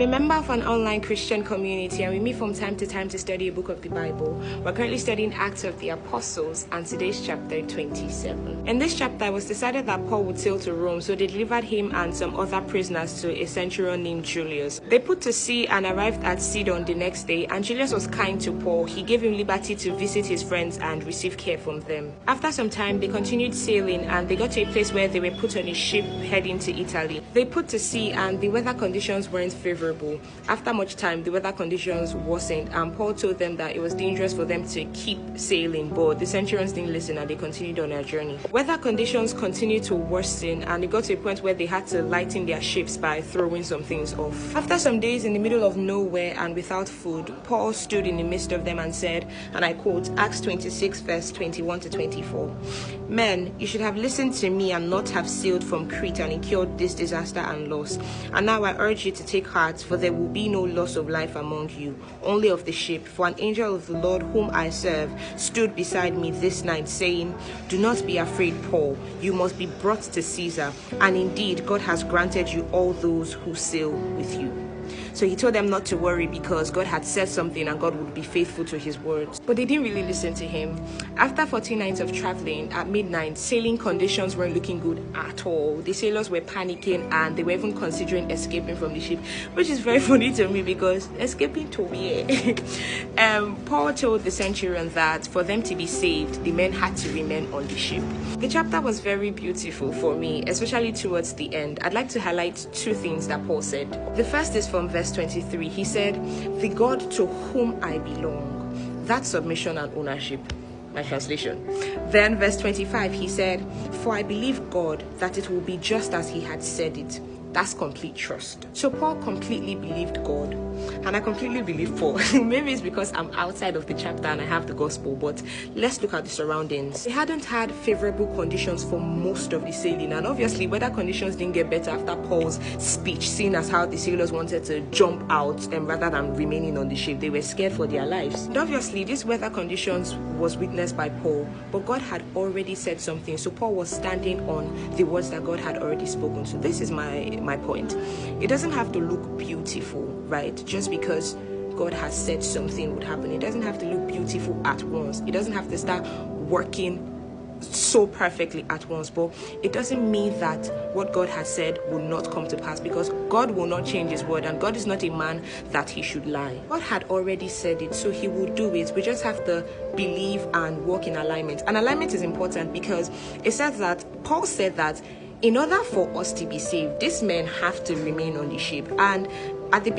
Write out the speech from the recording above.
I'm a member of an online Christian community, and we meet from time to time to study a book of the Bible. We're currently studying Acts of the Apostles, and today's chapter 27. In this chapter, it was decided that Paul would sail to Rome, so they delivered him and some other prisoners to a centurion named Julius. They put to sea and arrived at Sidon the next day, and Julius was kind to Paul. He gave him liberty to visit his friends and receive care from them. After some time, they continued sailing, and they got to a place where they were put on a ship heading to Italy. They put to sea, and the weather conditions weren't favorable. After much time, the weather conditions worsened, and Paul told them that it was dangerous for them to keep sailing, but the centurions didn't listen and they continued on their journey. Weather conditions continued to worsen, and it got to a point where they had to lighten their ships by throwing some things off. After some days in the middle of nowhere and without food, Paul stood in the midst of them and said, and I quote, Acts 26 verse 21 to 24, "Men, you should have listened to me and not have sailed from Crete and incurred this disaster and loss. And now I urge you to take heart, for there will be no loss of life among you, only of the ship. For an angel of the Lord whom I serve stood beside me this night, saying, do not be afraid, Paul. You must be brought to Caesar. And indeed, God has granted you all those who sail with you." So he told them not to worry because God had said something and God would be faithful to his words. But they didn't really listen to him. After 14 nights of traveling, at midnight, sailing conditions weren't looking good at all. The sailors were panicking and they were even considering escaping from the ship, which is very funny to me because escaping to where? Paul told the centurion that for them to be saved, the men had to remain on the ship. The chapter was very beautiful for me, especially towards the end. I'd like to highlight two things that Paul said. The first is from verse 23. He said, "The God to whom I belong." That's submission and ownership, my translation. Then verse 25, he said, "For I believe God that it will be just as he had said it." That's complete trust. So Paul completely believed God, and I completely believe Paul. Maybe it's because I'm outside of the chapter and I have the gospel, but let's look at the surroundings. They hadn't had favorable conditions for most of the sailing, and obviously weather conditions didn't get better after Paul's speech, seeing as how the sailors wanted to jump out rather than remaining on the ship. They were scared for their lives. And obviously this weather conditions was witnessed by Paul, but God had already said something, so Paul was standing on the words that God had already spoken. So this is my point. It doesn't have to look beautiful, right? Just because God has said something would happen. It doesn't have to look beautiful at once. It doesn't have to start working so perfectly at once, but it doesn't mean that what God has said will not come to pass, because God will not change his word, and God is not a man that he should lie. God had already said it, so he will do it. We just have to believe and walk in alignment. And alignment is important because it says that Paul said that in order for us to be saved, these men have to remain on the ship. And at the